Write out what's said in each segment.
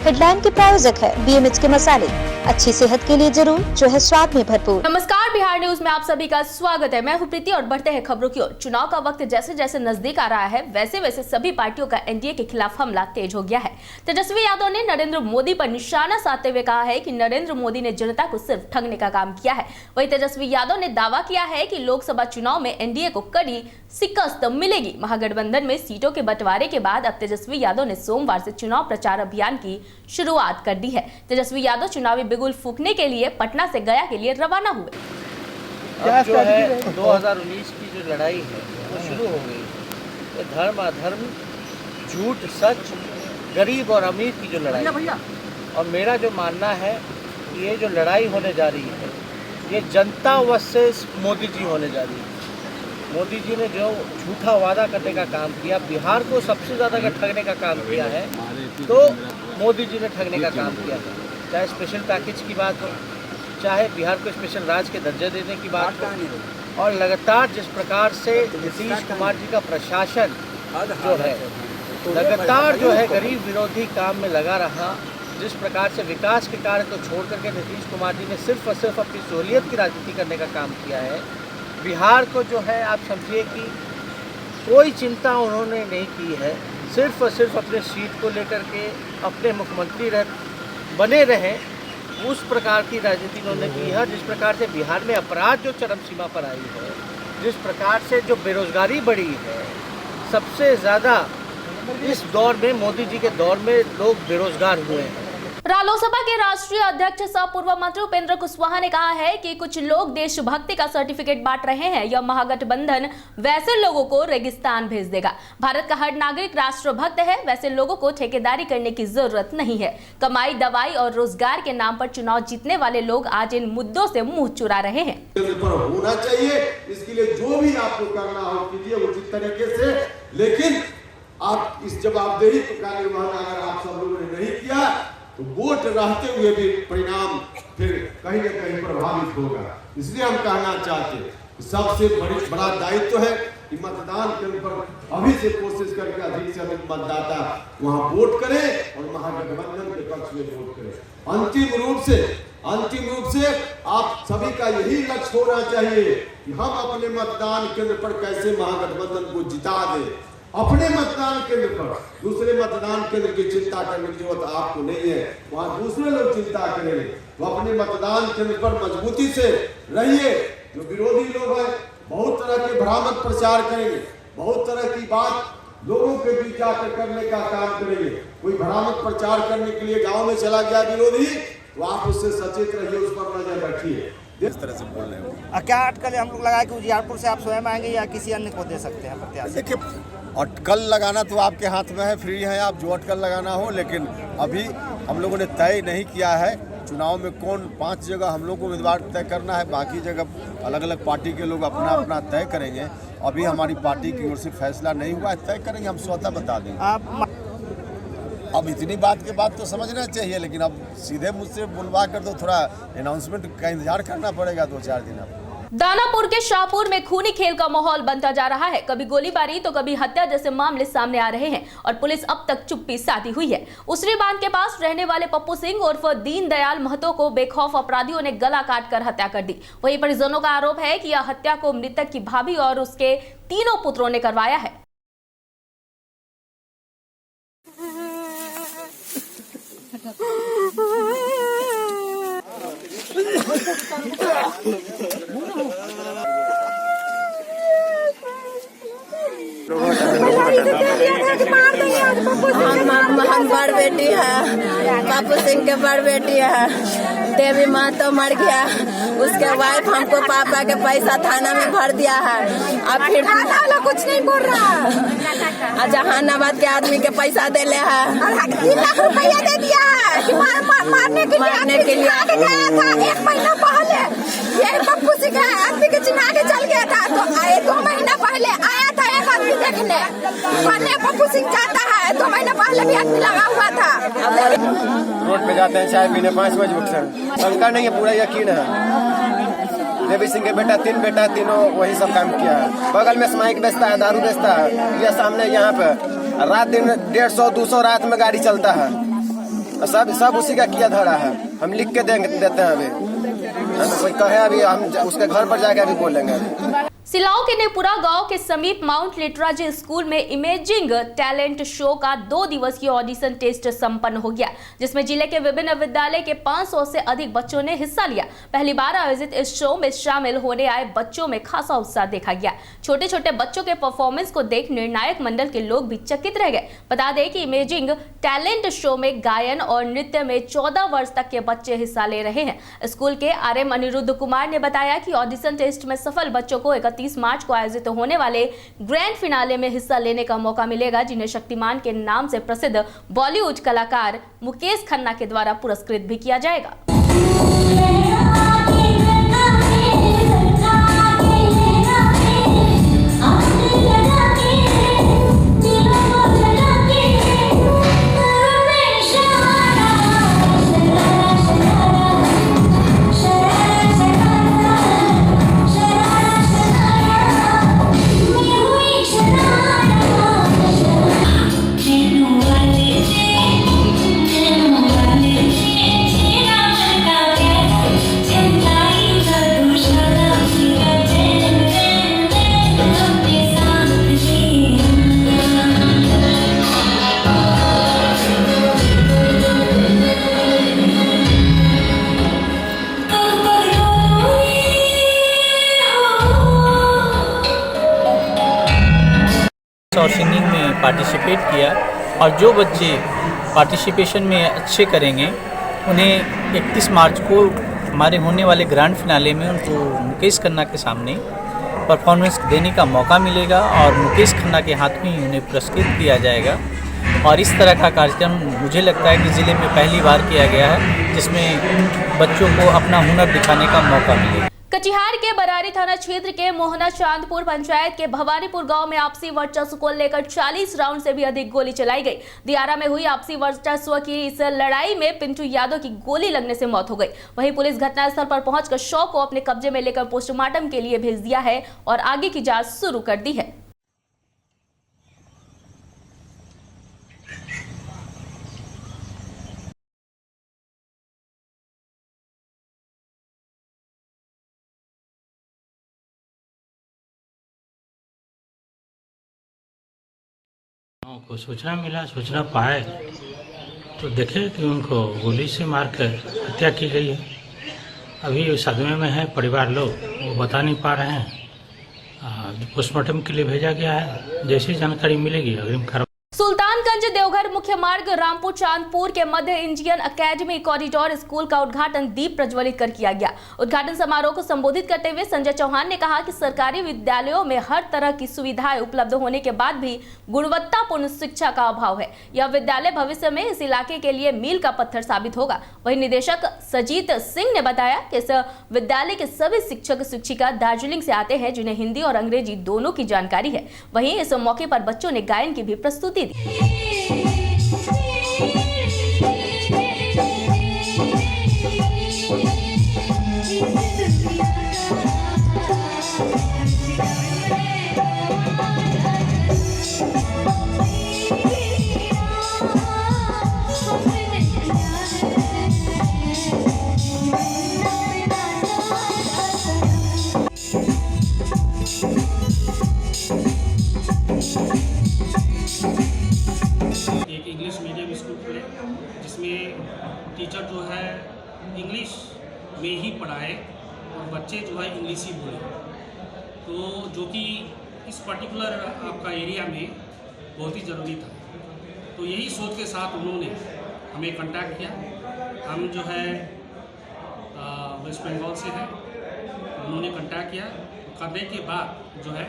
Headline के प्रायोजक है BMH के मसाले, अच्छी सेहत के लिए जरूर, जो है स्वाद में भरपूर। नमस्कार, बिहार न्यूज में आप सभी का स्वागत है। मैं हूं प्रीति और बढ़ते हैं खबरों की ओर। चुनाव का वक्त जैसे जैसे नजदीक आ रहा है, वैसे वैसे सभी पार्टियों का एनडीए के खिलाफ हमला तेज हो गया है। तेजस्वी यादव ने नरेंद्र मोदी पर निशाना साधते हुए कहा है कि नरेंद्र मोदी ने जनता को सिर्फ ठगने का काम किया है। वहीं तेजस्वी यादव ने दावा किया है कि लोकसभा चुनाव में एनडीए को कड़ी शिकस्त मिलेगी। महागठबंधन में सीटों के बंटवारे के बाद अब तेजस्वी यादव ने सोमवार से चुनाव प्रचार अभियान की शुरुआत कर दी है। तेजस्वी यादव चुनावी बिगुल फूंकने के लिए पटना से गया के लिए रवाना हुए। अब जो है 2019 की जो लड़ाई है वो शुरू हो गई। ये धर्म अधर्म, झूठ सच, गरीब और अमीर की जो लड़ाई है। और मेरा जो मानना है कि ये जो लड़ाई होने जा रही है ये जनता वर्सेस मोदी जी होने जा रही है। मोदी जी ने जो झूठा वादा करने का काम किया, बिहार को सबसे ज़्यादा अगर ठगने का काम किया है तो मोदी जी ने ठगने का काम किया है। चाहे स्पेशल पैकेज की बात हो, चाहे बिहार को स्पेशल राज्य के दर्जा देने की बात हो, और लगातार जिस प्रकार से नीतीश कुमार जी का प्रशासन जो है लगातार जो है गरीब विरोधी काम में लगा रहा, जिस प्रकार से विकास के कार्य को छोड़ करके नीतीश कुमार जी ने सिर्फ और सिर्फ अपनी सहूलियत की राजनीति करने का काम किया है। बिहार को जो है आप समझिए कि कोई चिंता उन्होंने नहीं की है, सिर्फ और सिर्फ अपने सीट को लेकर के अपने मुख्यमंत्री बने रहें, उस प्रकार की राजनीति उन्होंने की है। जिस प्रकार से बिहार में अपराध जो चरम सीमा पर आई है, जिस प्रकार से जो बेरोजगारी बढ़ी है, सबसे ज़्यादा इस दौर में मोदी जी के दौर में लोग बेरोजगार हुए हैं। रालोसपा के राष्ट्रीय अध्यक्ष सह पूर्व मंत्री उपेंद्र कुशवाहा ने कहा है कि कुछ लोग देशभक्ति का सर्टिफिकेट बांट रहे हैं। यह महागठबंधन वैसे लोगों को रेगिस्तान भेज देगा। भारत का हर नागरिक राष्ट्रभक्त है, वैसे लोगों को ठेकेदारी करने की जरूरत नहीं है। कमाई, दवाई और रोजगार के नाम पर चुनाव जीतने वाले लोग आज इन मुद्दों से मुंह चुरा रहे हैं। होना चाहिए, इसके लिए जो भी आपको करना हो कीजिए उचित तरीके से, लेकिन आप इस जवाबदेही का निर्वहन अगर आप सब लोगों ने नहीं किया तो वोट रहते हुए भी परिणाम फिर कहीं न कहीं प्रभावित होगा। इसलिए हम कहना चाहते हैं सबसे बड़ा दायित्व है कि मतदान केंद्र पर अभी से कोशिश करके अधिक से अधिक मतदाता वहां वोट करें और महागठबंधन के पक्ष में वोट करें। अंतिम रूप से आप सभी का यही लक्ष्य होना चाहिए कि हम अपने मतदान केंद्र पर कैसे महागठबंधन को जिता दें। अपने मतदान केंद्र पर दूसरे मतदान केंद्र की चिंता करने की जरूरत आपको नहीं है, वहां दूसरे लोग चिंता करेंगे। तो अपने मतदान केंद्र पर मजबूती से रहिए। जो विरोधी लोग हैं बहुत तरह के भ्रामक प्रचार करेंगे, बहुत तरह की बात लोगों के बीच जाकर करने का काम करेंगे। कोई भ्रामक प्रचार करने के लिए गाँव में चला गया विरोधी, तो आप उससे सचेत रहिए, उस पर नजर रखिए। इस तरह से बोल रहे हो क्या अटकल हम लोग लगाए कि उजियारपुर से आप स्वयं आएंगे या किसी अन्य को दे सकते हैं प्रत्याशी? देखिए, अटकल लगाना तो आपके हाथ में है, फ्री है, आप जो अटकल लगाना हो। लेकिन अभी हम लोगों ने तय नहीं किया है चुनाव में कौन 5 जगह हम लोग को उम्मीदवार तय करना है, बाकी जगह अलग अलग पार्टी के लोग अपना अपना तय करेंगे। अभी हमारी पार्टी की ओर से फैसला नहीं हुआ है, तय करेंगे, हम स्वतः बता देंगे। अब इतनी बात के बाद तो समझना चाहिए, लेकिन अब सीधे मुझसे बुलवा कर दो, थोड़ा अनाउंसमेंट का इंतजार करना पड़ेगा 2-4 दिन। अब दानापुर के शाहपुर में खूनी खेल का माहौल बनता जा रहा है। कभी गोलीबारी तो कभी हत्या जैसे मामले सामने आ रहे हैं और पुलिस अब तक चुप्पी साधी हुई है। उसरी बांध के पास रहने वाले पप्पू सिंह उर्फ दीनदयाल महतो को बेखौफ अपराधियों ने गला काटकर हत्या कर दी। वहीं परिजनों का आरोप है कि यह हत्या को मृतक की भाभी और उसके 3 पुत्रों ने करवाया है। हम बड़ बेटी है, पप्पू सिंह के बड़ बेटी है। देवी माँ तो मर गया, उसके वाइफ हमको पापा के पैसा थाना में भर दिया है। अब फिर कुछ नहीं बोल रहा। जहानाबाद के आदमी के पैसा दे ले है, 3 लाख रुपया दे दिया है मारने के लिए गया था 1 महीना पहले। ये पप्पू सिंह आदमी के चिन्ह आगे चल गया था, तो 2 महीना पहले आया था एक आदमी देखने। पप्पू सिंह चाहता है, 2 महीना पहले भी आदमी लगा हुआ था। रोड पे जाते हैं चाय पीने 5 बजे उठकर, शंका नहीं है, पूरा यकीन है। देवी सिंह के बेटा 3 बेटा, तीनों वही सब काम किया है। बगल में स्माइक बेचता है, दारू बेचता है। ये सामने यहाँ पे रात दिन 150-200 रात में गाड़ी चलता है। सब उसी का किया धरा है। हम लिख के देते हैं अभी, कोई कहे अभी हम उसके घर पर जाके अभी बोलेंगे अभी। सिलाव के नेपुरा गांव के समीप माउंट लिटराज स्कूल में इमेजिंग टैलेंट शो का 2 दिवसीय ऑडिशन टेस्ट संपन्न हो गया, जिसमें जिले के विभिन्न विद्यालय के 500 से अधिक बच्चों ने हिस्सा लिया। पहली बार आयोजित इस शो में शामिल होने आए बच्चों में खासा उत्साह देखा गया। छोटे छोटे बच्चों के परफॉर्मेंस को देख निर्णायक मंडल के लोग भी चकित रह गए। बता दें कि इमेजिंग टैलेंट शो में गायन और नृत्य में 14 वर्ष तक के बच्चे हिस्सा ले रहे हैं। स्कूल के RM अनिरुद्ध कुमार ने बताया कि ऑडिशन टेस्ट में सफल बच्चों को 31 मार्च को आयोजित होने वाले ग्रैंड फिनाले में हिस्सा लेने का मौका मिलेगा, जिन्हें शक्तिमान के नाम से प्रसिद्ध बॉलीवुड कलाकार मुकेश खन्ना के द्वारा पुरस्कृत भी किया जाएगा। और सिंगिंग में पार्टिसिपेट किया, और जो बच्चे पार्टिसिपेशन में अच्छे करेंगे उन्हें 31 मार्च को हमारे होने वाले ग्रैंड फिनाले में उनको मुकेश खन्ना के सामने परफॉर्मेंस देने का मौका मिलेगा और मुकेश खन्ना के हाथ में उन्हें पुरस्कृत किया जाएगा। और इस तरह का कार्यक्रम मुझे लगता है कि ज़िले में पहली बार किया गया है, जिसमें बच्चों को अपना हुनर दिखाने का मौका मिलेगा। कटिहार के बरारी थाना क्षेत्र के मोहना चांदपुर पंचायत के भवानीपुर गांव में आपसी वर्चस्व को लेकर 40 राउंड से भी अधिक गोली चलाई गई। दियारा में हुई आपसी वर्चस्व की इस लड़ाई में पिंटू यादव की गोली लगने से मौत हो गई। वहीं पुलिस घटनास्थल पर पहुंचकर शव को अपने कब्जे में लेकर पोस्टमार्टम के लिए भेज दिया है और आगे की जांच शुरू कर दी है। को सूचना मिला, सूचना पाए तो देखे कि उनको गोली से मारकर हत्या की गई है। अभी सदमे में है परिवार लोग, वो बता नहीं पा रहे हैं। पोस्टमार्टम के लिए भेजा गया है, जैसी जानकारी मिलेगी अग्रिम कार्रवाई। सुल्तानगंज देवघर मुख्य मार्ग रामपुर चांदपुर के मध्य इंडियन एकेडमी कॉरिडोर स्कूल का उद्घाटन दीप प्रज्वलित कर किया गया। उद्घाटन समारोह को संबोधित करते हुए संजय चौहान ने कहा कि सरकारी विद्यालयों में हर तरह की सुविधाएं उपलब्ध होने के बाद भी गुणवत्तापूर्ण शिक्षा का अभाव है। यह विद्यालय भविष्य में इस इलाके के लिए मील का पत्थर साबित होगा। वहीं निदेशक सजीत सिंह ने बताया कि इस विद्यालय के सभी शिक्षक शिक्षिका दार्जिलिंग से आते हैं, जिन्हें हिंदी और अंग्रेजी दोनों की जानकारी है। वहीं इस मौके पर बच्चों ने गायन की भी प्रस्तुति दी। टीचर जो है इंग्लिश में ही पढ़ाए और बच्चे जो है इंग्लिश ही बोले, तो जो कि इस पर्टिकुलर आपका एरिया में बहुत ही ज़रूरी था। तो यही सोच के साथ उन्होंने हमें कांटेक्ट किया। हम जो है वेस्ट बंगाल से हैं, उन्होंने कांटेक्ट किया। करने के बाद जो है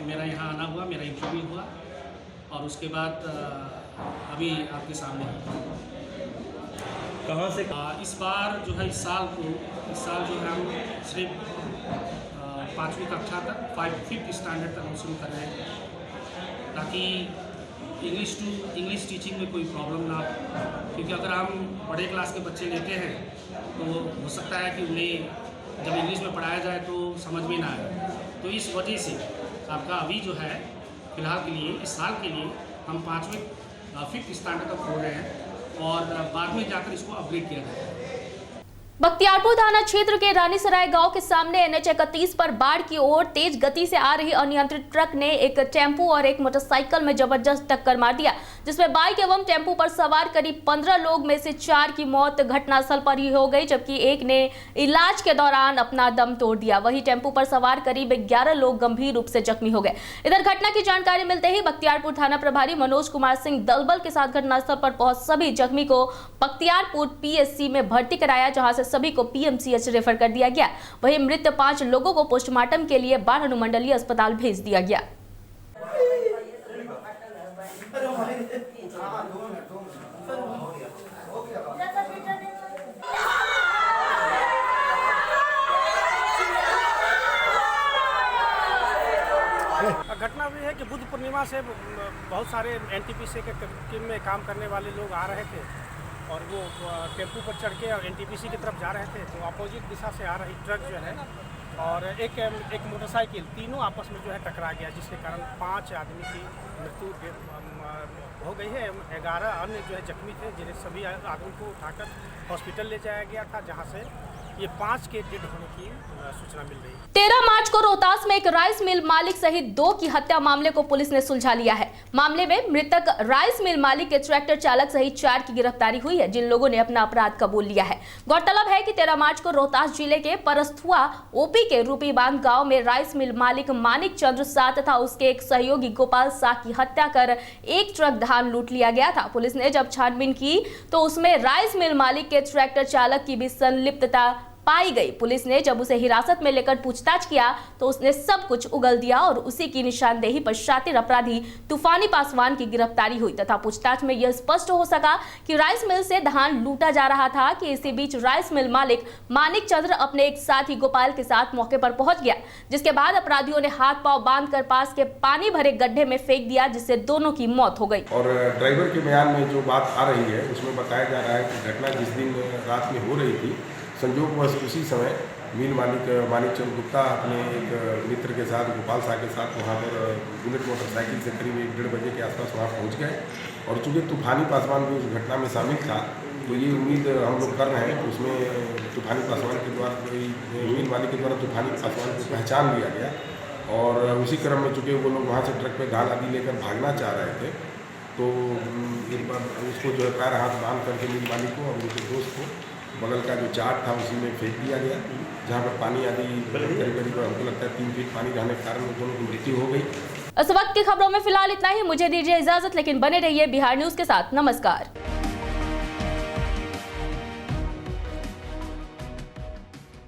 मेरा यहाँ आना हुआ, मेरा इंटरव्यू हुआ और उसके बाद अभी आपके सामने कहाँ से इस बार जो है इस साल जो है हम सिर्फ 5वीं कक्षा तक 5th स्टैंडर्ड तक हम शुरू कर रहे हैं, ताकि इंग्लिश टीचिंग में कोई प्रॉब्लम ना हो। क्योंकि अगर हम बड़े क्लास के बच्चे लेते हैं तो हो सकता है कि उन्हें जब इंग्लिश में पढ़ाया जाए तो समझ में ना आए। तो इस वजह से आपका अभी जो है फ़िलहाल के लिए इस साल के लिए हम 5th स्टैंडर्ड तक खोल रहे हैं और बाद में जाकर इसको अपग्रेड किया जाएगा। बख्तियारपुर थाना क्षेत्र के रानीसराय गांव के सामने NH 31 पर बाढ़ की ओर तेज गति से आ रही अनियंत्रित ट्रक ने एक टेम्पो और एक मोटरसाइकिल में जबरदस्त टक्कर मार दिया, जिसमें बाइक एवं टेम्पो पर सवार करीब 15 लोग में से 4 की मौत घटनास्थल पर ही हो गई, जबकि एक ने इलाज के दौरान अपना दम तोड़ दिया। वहीं टेम्पो पर सवार करीब 11 लोग गंभीर रूप से जख्मी हो गए। इधर घटना की जानकारी मिलते ही बख्तियारपुर थाना प्रभारी मनोज कुमार सिंह दलबल के साथ घटनास्थल पर पहुंच सभी जख्मी को बख्तियारपुर PSC में भर्ती कराया, जहां से सभी को PMCH रेफर कर दिया गया। वहीं मृत 5 लोगों को पोस्टमार्टम के लिए बाढ़ अनुमंडलीय अस्पताल भेज दिया गया। घटना भी है कि बुद्ध पूर्णिमा से बहुत सारे NTPC के टीम में काम करने वाले लोग आ रहे थे और वो टेम्पो पर चढ़ के और NTPC की तरफ जा रहे थे, तो अपोजिट दिशा से आ रही ट्रक जो है और एक मोटरसाइकिल, तीनों आपस में जो है टकरा गया, जिसके कारण 5 आदमी की मृत्यु हो गई है। 11 अन्य जो है जख्मी थे, जिन्हें सभी आदमी को उठाकर हॉस्पिटल ले जाया गया था, जहां से ये 5 के डेड होने की सूचना मिल रही है। 13 मार्च को रोहतास में एक राइस मिल मालिक सहित 2 की हत्या मामले को पुलिस ने सुलझा लिया है। मामले में मृतक राइस मिल मालिक के ट्रैक्टर चालक सहित 4 की गिरफ्तारी हुई है, जिन लोगों ने अपना अपराध कबूल लिया है। गौरतलब है कि 13 मार्च को रोहतास जिले के परस्थुआ OP के रूपीबांध गांव में राइस मिल मालिक मानिक चंद्र साह तथा उसके एक सहयोगी गोपाल साह की हत्या कर एक ट्रक धान लूट लिया गया था। पुलिस ने जब छानबीन की तो उसमें राइस मिल मालिक के ट्रैक्टर चालक की भी संलिप्तता पाई गई। पुलिस ने जब उसे हिरासत में लेकर पूछताछ किया तो उसने सब कुछ उगल दिया और उसी की निशानदेही पर शातिर अपराधी तूफानी पासवान की गिरफ्तारी हुई तथा पूछताछ में यह स्पष्ट हो सका कि राइस मिल से धान लूटा जा रहा था कि इसी बीच राइस मिल मालिक मानिक चंद्र अपने एक साथी गोपाल के साथ मौके पर पहुंच गया, जिसके बाद अपराधियों ने हाथ पांव बांधकर पास के पानी भरे गड्ढे में फेंक दिया, जिससे दोनों की मौत हो गई। और ड्राइवर के बयान में जो बात आ रही है उसमें बताया जा रहा है कि घटना जिस दिन रात में हो रही थी, संयोगवश उसी समय मिल मालिक मानिक चंद्र गुप्ता अपने एक मित्र के साथ गोपाल साह के साथ वहाँ पर बुलेट मोटरसाइकिल से करीब 1-1:30 बजे के आसपास वहाँ पहुँच गए और चूँकि तूफानी पासवान भी उस घटना में शामिल था, तो ये उम्मीद हम लोग कर रहे हैं कि उसमें तूफानी पासवान के द्वारा मिल मालिक के द्वारा तूफानी पासवान को पहचान लिया गया और उसी क्रम में चूँकि वो लोग वहाँ से ट्रक पर धान आदि लेकर भागना चाह रहे थे, तो एक बार उसको जो है पैर हाथ बांध करके मिल मालिक को और उनके दोस्त को बगल का जो चाट था उसी में फेंक दिया गया, जहाँ पर पानी आदि करीब हमको लगता है 3 फीट पानी रहने के कारण उन दोनों की मृत्यु हो गई। इस वक्त की खबरों में फिलहाल इतना ही। मुझे दीजिए इजाजत, लेकिन बने रहिए बिहार न्यूज के साथ। नमस्कार।